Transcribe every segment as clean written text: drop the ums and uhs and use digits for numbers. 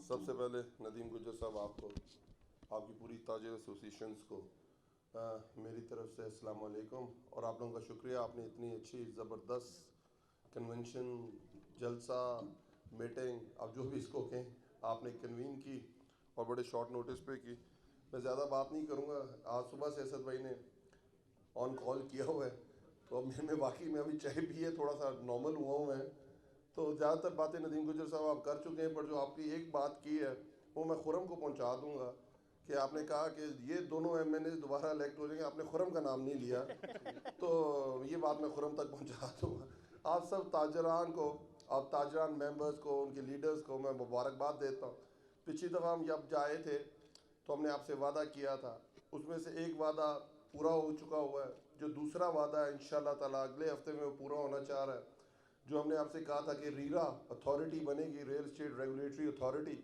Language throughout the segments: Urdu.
سب سے پہلے ندیم گجر صاحب آپ کو، آپ کی پوری تاجر ایسوسیشنز کو میری طرف سے السلام علیکم، اور آپ لوگوں کا شکریہ، آپ نے اتنی اچھی زبردست کنونشن، جلسہ، میٹنگ، آپ جو بھی اس کو کہیں، آپ نے کنوین کی اور بڑے شارٹ نوٹس پہ کی۔ میں زیادہ بات نہیں کروں گا، آج صبح سے اسد بھائی نے آن کال کیا ہوا ہے، تو اب میں باقی میں ابھی چائے پیے تھوڑا سا نارمل ہوا ہوں میں، تو زیادہ تر باتیں ندیم گجر صاحب آپ کر چکے ہیں، پر جو آپ کی ایک بات کی ہے وہ میں خرم کو پہنچا دوں گا کہ آپ نے کہا کہ یہ دونوں ایم این اے دوبارہ الیکٹ ہو جائیں گے، آپ نے خرم کا نام نہیں لیا، تو یہ بات میں خرم تک پہنچا دوں گا۔ آپ سب تاجران کو، آپ تاجران ممبرز کو، ان کے لیڈرز کو میں مبارکباد دیتا ہوں۔ پچھلی دفعہ ہم جب جائے تھے تو ہم نے آپ سے وعدہ کیا تھا، اس میں سے ایک وعدہ پورا ہو چکا ہوا ہے، جو دوسرا وعدہ ہے انشاءاللہ تعالیٰ اگلے ہفتے میں وہ پورا ہونا چاہ رہا ہے۔ جو ہم نے آپ سے کہا تھا کہ ریرا اتھارٹی بنے گی، ریل اسٹیٹ ریگولیٹری اتھارٹی،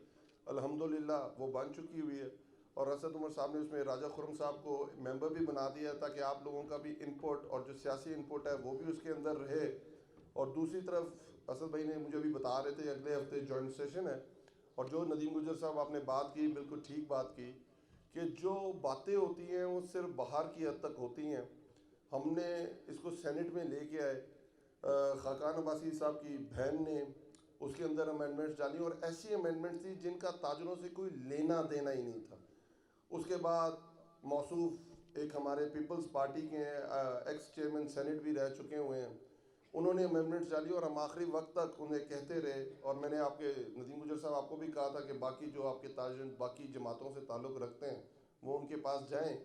الحمدللہ وہ بن چکی ہوئی ہے، اور اسد عمر صاحب نے اس میں راجہ خرم صاحب کو ممبر بھی بنا دیا تاکہ آپ لوگوں کا بھی انپٹ اور جو سیاسی انپٹ ہے وہ بھی اس کے اندر رہے۔ اور دوسری طرف اسد بھائی نے مجھے بھی بتا رہے تھے اگلے ہفتے جوائنٹ سیشن ہے، اور جو ندیم گجر صاحب آپ نے بات کی بالکل ٹھیک بات کی کہ جو باتیں ہوتی ہیں وہ صرف باہر کی حد تک ہوتی ہیں۔ ہم نے اس کو سینٹ میں لے کے آئے، خاقان عباسی صاحب کی بہن نے اس کے اندر امینڈمنٹس ڈالی، اور ایسی امینڈمنٹس تھی جن کا تاجروں سے کوئی لینا دینا ہی نہیں تھا۔ اس کے بعد موصوف ایک ہمارے پیپلز پارٹی کے ہیں، ایکس چیئرمین سینٹ بھی رہ چکے ہوئے ہیں، انہوں نے امینڈمنٹس ڈالی، اور ہم آخری وقت تک انہیں کہتے رہے، اور میں نے آپ کے ندیم گجر صاحب آپ کو بھی کہا تھا کہ باقی جو آپ کے تاجر باقی جماعتوں سے تعلق رکھتے ہیں وہ ان کے پاس جائیں،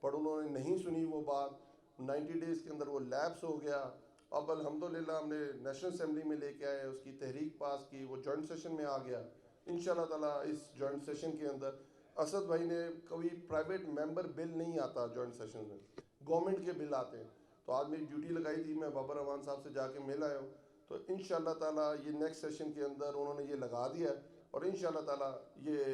پر انہوں نے نہیں سنی وہ بات۔ 90 ڈیز کے اندر وہ لیپس ہو گیا۔ اب الحمدللہ ہم نے نیشنل اسمبلی میں لے کے آئے، اس کی تحریک پاس کی، وہ جوائنٹ سیشن میں آ گیا۔ انشاءاللہ تعالیٰ اس جوائنٹ سیشن کے اندر اسد بھائی نے کبھی پرائیویٹ ممبر بل نہیں آتا جوائنٹ سیشن میں، گورنمنٹ کے بل آتے ہیں، تو آج میری ڈیوٹی لگائی تھی، میں بابر اعوان صاحب سے جا کے مل آیا ہوں، تو انشاءاللہ تعالیٰ یہ نیکسٹ سیشن کے اندر انہوں نے یہ لگا دیا ہے، اور انشاءاللہ تعالیٰ یہ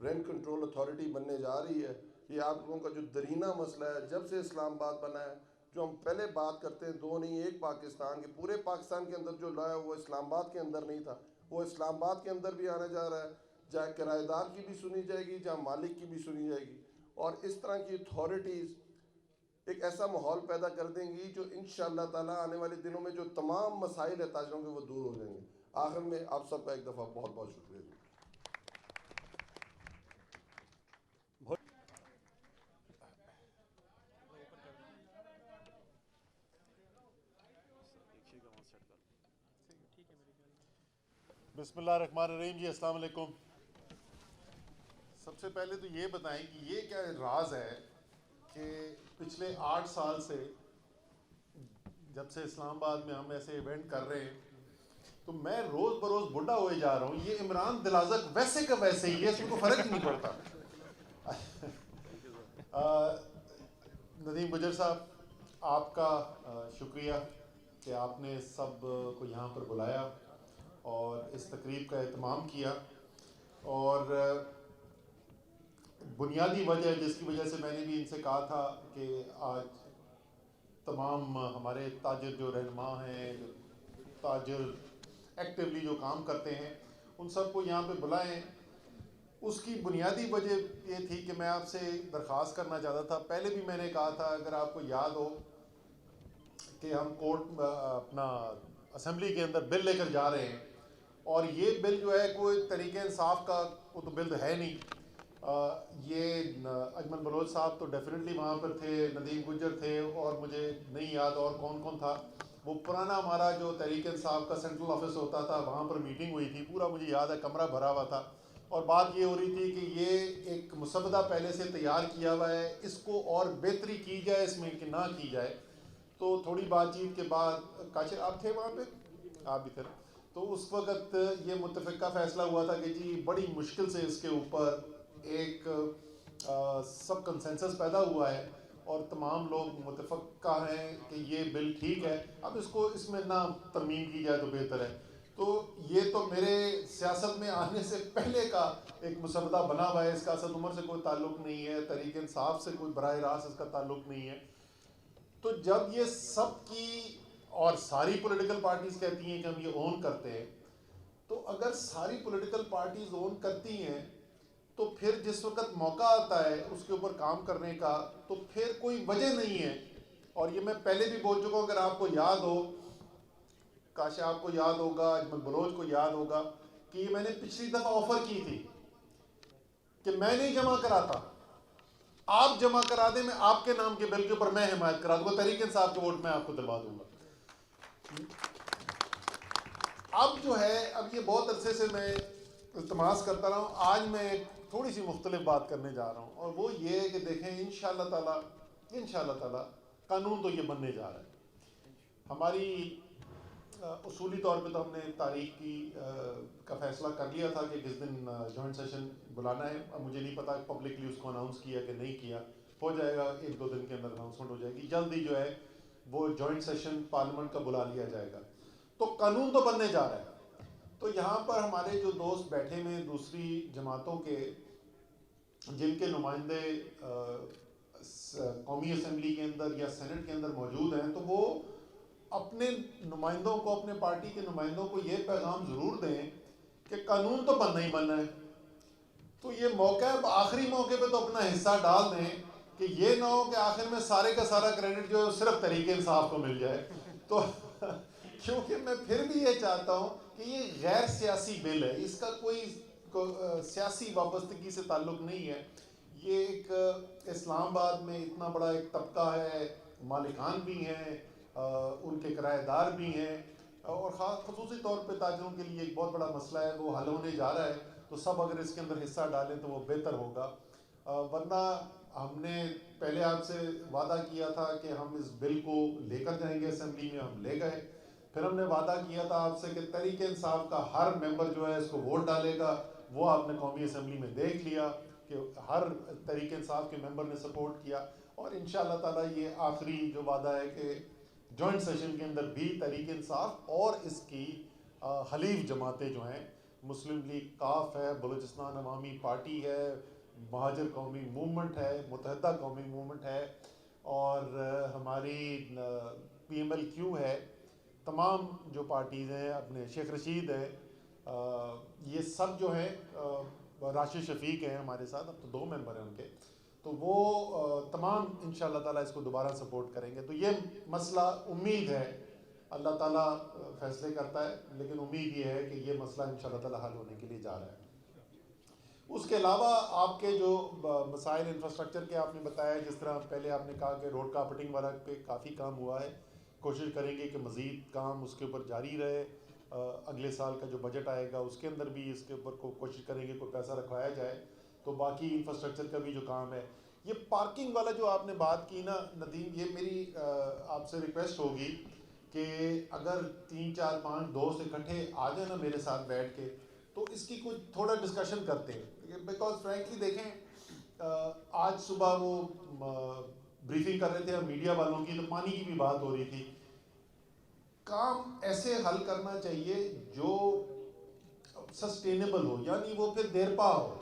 رینٹ کنٹرول اتھارٹی بننے جا رہی ہے۔ یہ آپ لوگوں کا جو درینہ مسئلہ ہے جب سے اسلام آباد بنا ہے، جو ہم پہلے بات کرتے ہیں دو نہیں ایک پاکستان کے، پورے پاکستان کے اندر جو لا ہے وہ اسلام آباد کے اندر نہیں تھا، وہ اسلام آباد کے اندر بھی آنے جا رہا ہے، جہاں کرایہ دار کی بھی سنی جائے گی، جہاں مالک کی بھی سنی جائے گی، اور اس طرح کی اتھارٹیز ایک ایسا ماحول پیدا کر دیں گی جو انشاءاللہ تعالیٰ آنے والے دنوں میں جو تمام مسائل ہے تاجروں کے وہ دور ہو جائیں گے۔ آخر میں آپ سب کا ایک دفعہ بہت بہت شکریہ جی۔ بسم اللہ الرحمن الرحیم جی، السلام علیکم۔ سب سے پہلے تو یہ بتائیں کہ یہ کیا راز ہے کہ پچھلے 8 سال سے جب سے اسلام آباد میں ہم ایسے ایونٹ کر رہے ہیں تو میں روز بروز بڑھا ہوئے جا رہا ہوں، یہ عمران دلازک ویسے کا ویسے ہی ہے، اس میں کوئی فرق ہی نہیں پڑتا۔ ندیم گجر صاحب آپ کا شکریہ کہ آپ نے سب کو یہاں پر بلایا اور اس تقریب کا اہتمام کیا، اور بنیادی وجہ جس کی وجہ سے میں نے بھی ان سے کہا تھا کہ آج تمام ہمارے تاجر جو رہنما ہیں، جو تاجر ایکٹیولی جو کام کرتے ہیں، ان سب کو یہاں پہ بلائیں، اس کی بنیادی وجہ یہ تھی کہ میں آپ سے درخواست کرنا چاہتا تھا۔ پہلے بھی میں نے کہا تھا، اگر آپ کو یاد ہو کہ ہم کورٹ اپنا اسمبلی کے اندر بل لے کر جا رہے ہیں، اور یہ بل جو ہے کوئی طریقہ انصاف کا وہ تو بل ہے نہیں، یہ اجمل بلوچ صاحب تو ڈیفینیٹلی وہاں پر تھے، ندیم گجر تھے، اور مجھے نہیں یاد اور کون کون تھا۔ وہ پرانا ہمارا جو تحریک انصاف کا سینٹرل آفس ہوتا تھا وہاں پر میٹنگ ہوئی تھی، پورا مجھے یاد ہے، کمرہ بھرا ہوا تھا، اور بات یہ ہو رہی تھی کہ یہ ایک مسودہ پہلے سے تیار کیا ہوا ہے، اس کو اور بہتری کی جائے اس میں کہ نہ کی جائے۔ تو تھوڑی بات چیت کے بعد کاشر آپ تھے وہاں پہ، آپ بھی تھے، تو اس وقت یہ متفقہ فیصلہ ہوا تھا کہ جی بڑی مشکل سے اس کے اوپر ایک سب کنسنسس پیدا ہوا ہے اور تمام لوگ متفقہ ہیں کہ یہ بل ٹھیک ہے، اب اس کو اس میں نہ ترمیم کی جائے تو بہتر ہے۔ تو یہ تو میرے سیاست میں آنے سے پہلے کا ایک مسودہ بنا ہوا ہے، اس کا اسد عمر سے کوئی تعلق نہیں ہے، تحریک انصاف سے کوئی براہ راست اس کا تعلق نہیں ہے۔ تو جب یہ سب کی اور ساری پولیٹیکل پارٹیز کہتی ہیں کہ ہم یہ اون کرتے ہیں، تو اگر ساری پولیٹیکل پارٹیز اون کرتی ہیں تو پھر جس وقت موقع آتا ہے اس کے اوپر کام کرنے کا تو پھر کوئی وجہ نہیں ہے. اور یہ میں پہلے بھی بول چکا ہوں, اگر آپ کو یاد ہو, کاش آپ کو یاد ہوگا, اجمل بلوچ کو یاد ہوگا کہ یہ میں نے پچھلی دفعہ آفر کی تھی کہ میں نہیں جمع کراتا, آپ جمع کرا دیں, میں آپ کے نام کے بل کے اوپر میں حمایت کرا دوں گا, تحریک انصاف کے ووٹ میں آپ کو دلوا دوں گا. اب جو ہے, اب یہ بہت عرصے سے میں التماس کرتا رہا ہوں, آج میں ایک تھوڑی سی مختلف بات کرنے جا رہا ہوں, اور وہ یہ ہے کہ دیکھیں انشاءاللہ تعالی قانون تو یہ بننے جا رہا ہے. ہماری اصولی طور پہ تو ہم نے تاریخ کا فیصلہ کر لیا تھا کہ کس دن جوائنٹ سیشن بلانا ہے. اب مجھے نہیں پتا پبلکلی اس کو اناؤنس کیا کہ نہیں کیا, ہو جائے گا, 1-2 دن کے اندر اناؤنسمنٹ ہو جائے گی, جلد ہی جو ہے وہ جوائنٹ سیشن پارلیمنٹ کا بلا لیا جائے گا. تو قانون تو بننے جا رہا ہے. تو یہاں پر ہمارے جو دوست بیٹھے ہوئے دوسری جماعتوں کے, جن کے نمائندے قومی اسمبلی کے اندر یا سینٹ کے اندر موجود ہیں, تو وہ اپنے نمائندوں کو, اپنے پارٹی کے نمائندوں کو یہ پیغام ضرور دیں کہ قانون تو بننا ہی بننا ہے. تو یہ موقع ہے, آخری موقع پہ تو اپنا حصہ ڈال دیں کہ یہ نہ ہو کہ آخر میں سارے کا سارا کریڈٹ جو ہے صرف تحریک انصاف کو مل جائے. تو کیونکہ میں پھر بھی یہ چاہتا ہوں کہ یہ غیر سیاسی بل ہے, اس کا کوئی سیاسی وابستگی سے تعلق نہیں ہے. یہ ایک اسلام آباد میں اتنا بڑا ایک طبقہ ہے, مالکان بھی ہیں, ان کے کرایہ دار بھی ہیں, اور خصوصی طور پہ تاجروں کے لیے ایک بہت بڑا مسئلہ ہے, وہ حل ہونے جا رہا ہے. تو سب اگر اس کے اندر حصہ ڈالیں تو وہ بہتر ہوگا. ورنہ ہم نے پہلے آپ سے وعدہ کیا تھا کہ ہم اس بل کو لے کر جائیں گے اسمبلی میں, ہم لے گئے. پھر ہم نے وعدہ کیا تھا آپ سے کہ تحریک انصاف کا ہر ممبر جو ہے اس کو ووٹ ڈالے گا, وہ آپ نے قومی اسمبلی میں دیکھ لیا کہ ہر تحریک انصاف کے ممبر نے سپورٹ کیا. اور انشاءاللہ تعالی یہ آخری جو وعدہ ہے کہ جوائنٹ سیشن کے اندر بھی تحریک انصاف اور اس کی حلیف جماعتیں جو ہیں, مسلم لیگ کاف ہے, بلوچستان عوامی پارٹی ہے, مہاجر قومی موومنٹ ہے, متحدہ قومی موومنٹ ہے, اور ہماری پی ایم ایل کیو ہے, تمام جو پارٹیز ہیں, اپنے شیخ رشید ہے, یہ سب جو ہیں, راشد شفیق ہیں ہمارے ساتھ, اب تو 2 ممبر ہیں ان کے, تو وہ تمام انشاءاللہ تعالیٰ اس کو دوبارہ سپورٹ کریں گے. تو یہ مسئلہ امید ہے, اللہ تعالیٰ فیصلے کرتا ہے, لیکن امید یہ ہے کہ یہ مسئلہ انشاءاللہ تعالیٰ حل ہونے کے لیے جا رہا ہے. اس کے علاوہ آپ کے جو مسائل انفراسٹرکچر کے آپ نے بتایا, جس طرح پہلے آپ نے کہا کہ روڈ کارپیٹنگ وغیرہ پہ کافی کام ہوا ہے, کوشش کریں گے کہ مزید کام اس کے اوپر جاری رہے. اگلے سال کا جو بجٹ آئے گا اس کے اندر بھی اس کے اوپر کوشش کریں گے کوئی پیسہ رکھوایا جائے. تو باقی انفراسٹرکچر کا بھی جو کام ہے, یہ پارکنگ والا جو آپ نے بات کی نا ندیم, یہ میری آپ سے ریکویسٹ ہوگی کہ اگر 3-4-5 دوست اکٹھے آ جائیں نا میرے ساتھ بیٹھ کے, تو اس کی کچھ تھوڑا ڈسکشن کرتے ہیں. بیکاز فرینکلی دیکھیں, آج صبح وہ بریفنگ کر رہے تھے میڈیا والوں کی, تو پانی کی بھی بات ہو رہی تھی. کام ایسے حل کرنا چاہیے جو سسٹینیبل ہو, یعنی وہ پھر دیر پا ہو.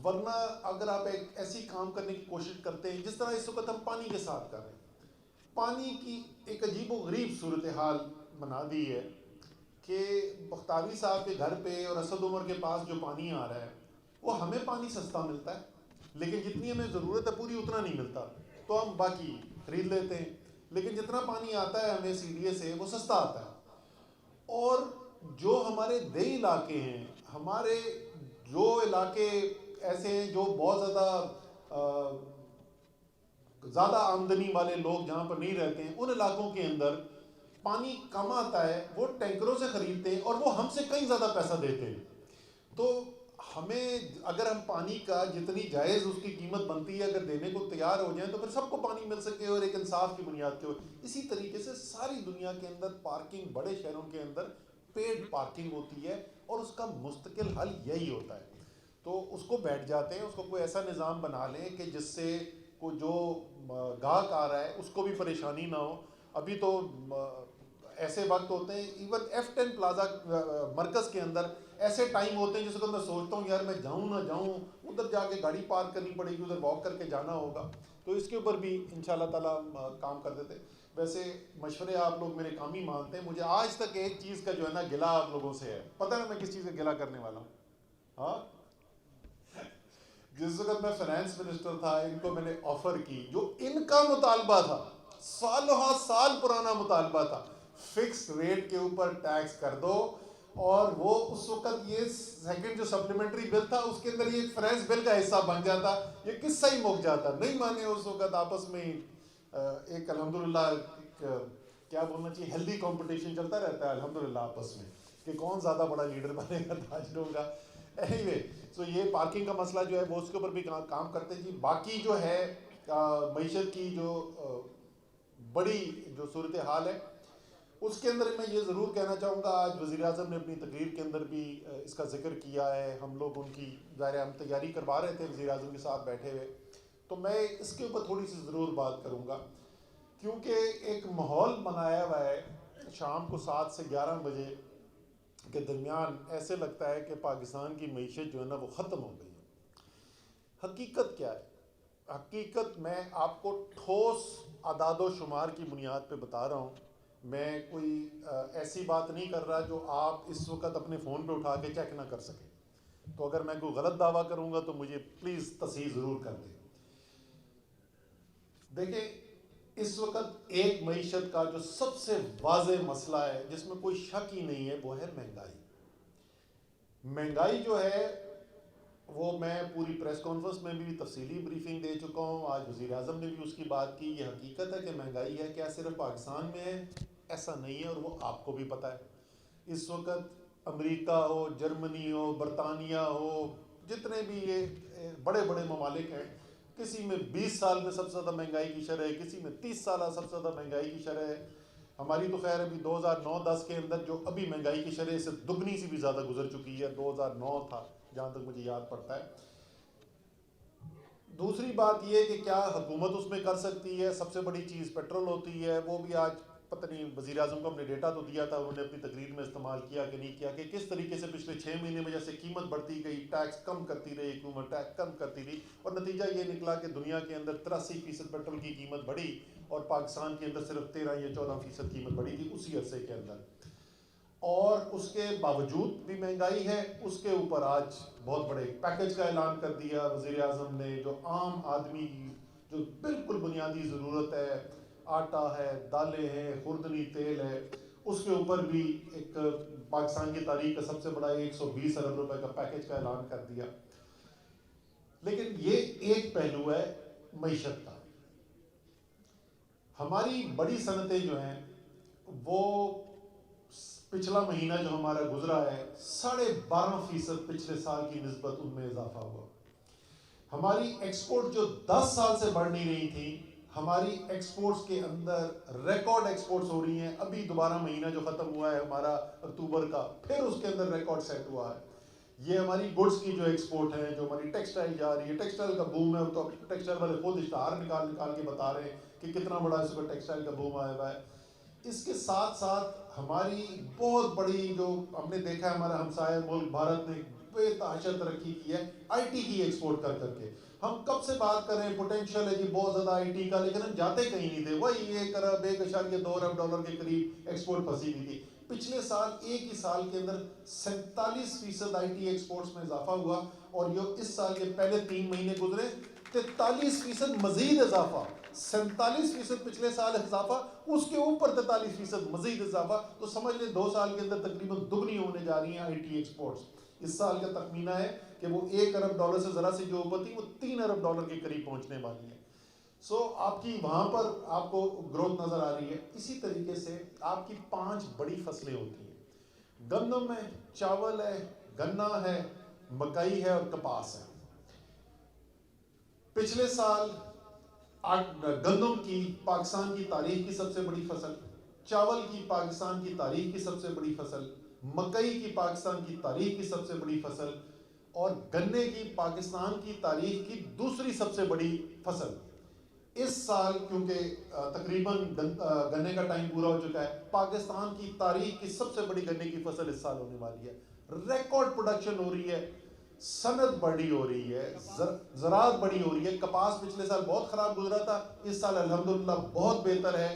ورنہ اگر آپ ایک ایسی کام کرنے کی کوشش کرتے ہیں جس طرح اس وقت ہم پانی کے ساتھ کر رہے ہیں, پانی کی ایک عجیب و غریب صورتحال بنا دی ہے کہ بختاوی صاحب کے گھر پہ اور اسد عمر کے پاس جو پانی آ رہا ہے, وہ ہمیں پانی سستا ملتا ہے, لیکن جتنی ہمیں ضرورت ہے پوری اتنا نہیں ملتا, تو ہم باقی خرید لیتے ہیں. لیکن جتنا پانی آتا ہے ہمیں سی ڈی اے سے, وہ سستا آتا ہے. اور جو ہمارے دیہی علاقے ہیں, ہمارے جو علاقے ایسے ہیں جو بہت زیادہ آمدنی والے لوگ جہاں پر نہیں رہتے ہیں, ان علاقوں کے اندر پانی کم آتا ہے, وہ ٹینکروں سے خریدتے ہیں اور وہ ہم سے کہیں زیادہ پیسہ دیتے ہیں. تو ہمیں اگر ہم پانی کا جتنی جائز اس کی قیمت بنتی ہے اگر دینے کو تیار ہو جائیں, تو پھر سب کو پانی مل سکے اور ایک انصاف کی بنیاد کے. اسی طریقے سے ساری دنیا کے اندر پارکنگ, بڑے شہروں کے اندر پیڈ پارکنگ ہوتی ہے, اور اس کا مستقل حل یہی ہوتا ہے. تو اس کو بیٹھ جاتے ہیں, اس کو کوئی ایسا نظام بنا لیں کہ جس سے کوئی جو گاہک آ رہا ہے اس کو بھی پریشانی نہ ہو. ابھی تو ایسے وقت ہوتے ہیں, ایون F10 پلازا مرکز کے اندر ایسے ٹائم ہوتے ہیں جس کو میں سوچتا ہوں یار میں جاؤں نہ جاؤں, ادھر جا کے گاڑی پارک کرنی پڑے گی, ادھر واک کر کے جانا ہوگا. تو اس کے اوپر بھی انشاءاللہ تعالیٰ کام کر دیتے. ویسے مشورے آپ لوگ میرے کام ہی مانتے ہیں. مجھے آج تک ایک چیز کا جو ہے نا گلا آپ لوگوں سے ہے. پتہ ہے میں کس چیز کا گلا کرنے والا ہوں؟ ہاں، جس وقت میں فائنانس منسٹر تھا ان کو میں نے آفر کی، جو ان کا مطالبہ تھا، سالوں سال پرانا مطالبہ تھا، فکس ریٹ کے اوپر ٹیکس کر دو. اور وہ اس وقت یہ سیکنڈ جو سپلیمنٹری بل تھا اس کے اندر یہ فائنانس بل کا حصہ بن جاتا، یہ قصہ ہی مک جاتا. نہیں مانے اس وقت آپس میں ایک الحمدللہ کیا بولنا چاہیے، ہیلدی کمپٹیشن چلتا رہتا ہے الحمدللہ آپس میں کہ کون زیادہ بڑا لیڈر بنے گا تاجروں کا. اینی وے، سو یہ پارکنگ کا مسئلہ جو ہے وہ اس کے اوپر بھی کام کرتے ہیں جی. باقی جو ہے معیشت کی جو بڑی جو صورتحال ہے اس کے اندر میں یہ ضرور کہنا چاہوں گا، آج وزیر اعظم نے اپنی تقریر کے اندر بھی اس کا ذکر کیا ہے. ہم لوگ ان کی ظاہر ہم تیاری کروا رہے تھے وزیر اعظم کے ساتھ بیٹھے ہوئے، تو میں اس کے اوپر تھوڑی سی ضرور بات کروں گا، کیونکہ ایک ماحول بنایا ہوا ہے شام کو 7 سے 11 بجے کے درمیان ایسے لگتا ہے کہ پاکستان کی معیشت جو ہے نا وہ ختم ہو گئی ہے. حقیقت کیا ہے؟ حقیقت میں آپ کو ٹھوس اعداد و شمار کی بنیاد پہ بتا رہا ہوں. میں کوئی ایسی بات نہیں کر رہا جو آپ اس وقت اپنے فون پہ اٹھا کے چیک نہ کر سکیں. تو اگر میں کوئی غلط دعویٰ کروں گا تو مجھے پلیز تصحیح ضرور کر دیں. دیکھیں، اس وقت ایک معیشت کا جو سب سے واضح مسئلہ ہے جس میں کوئی شک ہی نہیں ہے وہ ہے مہنگائی. مہنگائی جو ہے وہ میں پوری پریس کانفرنس میں بھی تفصیلی بریفنگ دے چکا ہوں. آج وزیر اعظم نے بھی اس کی بات کی. یہ حقیقت ہے کہ مہنگائی ہے. کیا صرف پاکستان میں ہے؟ ایسا نہیں ہے، اور وہ آپ کو بھی پتہ ہے. اس وقت امریکہ ہو، جرمنی ہو، برطانیہ ہو، جتنے بھی یہ بڑے بڑے ممالک ہیں، کسی میں 20 سال میں سب سے زیادہ مہنگائی کی شرح ہے، کسی میں 30 سالہ سب سے زیادہ مہنگائی کی شرح ہے. ہماری تو خیر ابھی 2009-10 کے اندر جو ابھی مہنگائی کی شرح سے دگنی سے بھی زیادہ گزر چکی ہے. 2009 تھا جہاں تک مجھے یاد پڑتا ہے. دوسری بات یہ کہ کیا حکومت اس میں کر سکتی ہے؟ سب سے بڑی چیز پیٹرول ہوتی ہے. وہ بھی آج پتہ نہیں وزیر اعظم کو ہم نے ڈیٹا تو دیا تھا، انہوں نے اپنی تقریر میں استعمال کیا کہ نہیں کیا، کہ کس طریقے سے پچھلے 6 مہینے میں جیسے قیمت بڑھتی گئی، ٹیکس کم کرتی رہی حکومت، ٹیکس کم کرتی رہی، اور نتیجہ یہ نکلا کہ دنیا کے اندر 83% پیٹرول کی قیمت بڑھی اور پاکستان کے اندر صرف 13 یا 14% قیمت بڑھی تھی اسی عرصے کے اندر. اور اس کے باوجود بھی مہنگائی ہے. اس کے اوپر آج بہت بڑے پیکج کا اعلان کر دیا وزیر اعظم نے. جو عام آدمی کی جو بالکل بنیادی ضرورت ہے، آٹا ہے، دالیں ہیں، خوردنی تیل ہے، اس کے اوپر بھی ایک پاکستان کی تاریخ کا سب سے بڑا 120 ارب روپے کا پیکج کا اعلان کر دیا. لیکن یہ ایک پہلو ہے معیشت کا. ہماری بڑی صنعتیں جو ہیں وہ پچھلا مہینہ جو ہمارا گزرا ہے 12.5% پچھلے سال کی نسبت ان میں اضافہ ہوا. ہماری ایکسپورٹ جو 10 سال سے بڑھ نہیں رہی تھی، ہماری ایکسپورٹس کے اندر ریکارڈ ایکسپورٹس ہو رہی ہیں. ابھی دوبارہ مہینہ جو ختم ہوا ہے ہمارا اکتوبر کا، پھر اس کے اندر ریکارڈ سیٹ ہوا ہے. یہ ہماری گڈس کی جو ایکسپورٹ ہے، جو ہماری ٹیکسٹائل جا رہی ہے، ٹیکسٹائل کا بوم ہے. تو ٹیکسٹائل والے خود اشتہار نکال کے بتا رہے ہیں کہ کتنا بڑا اس کو ٹیکسٹائل کا بوم آیا ہوا ہے. اس کے ساتھ ساتھ ہماری بہت بڑی جو ہم نے دیکھا ہے، ہمارا ہمسایہ ملک بھارت نے بے تحاشا ترقی کی ہے آئی ٹی کی ایکسپورٹ کر کر کے. ہم کب سے بات کر رہے ہیں پوٹینشیل ہے جی بہت زیادہ آئی ٹی کا، لیکن ہم جاتے کہیں نہیں تھے. وہی 1 ارب 1.2 ارب ڈالر کے قریب ایکسپورٹ پھنسی ہوئی تھی. پچھلے سال ایک ہی سال کے اندر 47% آئی ٹی ایکسپورٹس میں اضافہ ہوا، اور یہ اس سال کے پہلے 3 مہینے گزرے 43% مزید اضافہ. 47% پچھلے سال اضافہ، اس کے اوپر 43% مزید اضافہ. تو سمجھ لیں 2 سال کے اندر تقریباً دگنی ہونے جا رہی ہیں آئی ٹی ایکسپورٹس. اس سال کا تخمینہ ہے کہ وہ 1 ارب ڈالر سے ذرا سے جو اوپر تھی وہ 3 ارب ڈالر کے قریب پہنچنے والی ہے. سو آپ کی وہاں پر آپ کو گروتھ نظر آ رہی ہے. اسی طریقے سے آپ کی 5 بڑی فصلیں ہوتی ہیں. گندم ہے، چاول ہے، گنا ہے، مکئی ہے اور کپاس ہے. پچھلے سال گندم کی پاکستان کی تاریخ کی سب سے بڑی فصل، چاول کی پاکستان کی تاریخ کی سب سے بڑی فصل، مکئی کی پاکستان کی تاریخ کی سب سے بڑی فصل، اور گنے کی پاکستان کی تاریخ کی دوسری سب سے بڑی فصل. اس سال کیونکہ تقریباً گنے کا ٹائم پورا ہو چکا ہے، پاکستان کی تاریخ کی سب سے بڑی گنے کی فصل اس سال ہونے والی ہے. ریکارڈ پروڈکشن ہو رہی ہے، صنعت بڑی ہو رہی ہے، زراعت بڑی ہو رہی ہے. کپاس پچھلے سال بہت خراب گزرا تھا، اس سال الحمدللہ بہت بہتر ہے.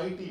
IT,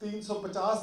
350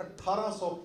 1800,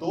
2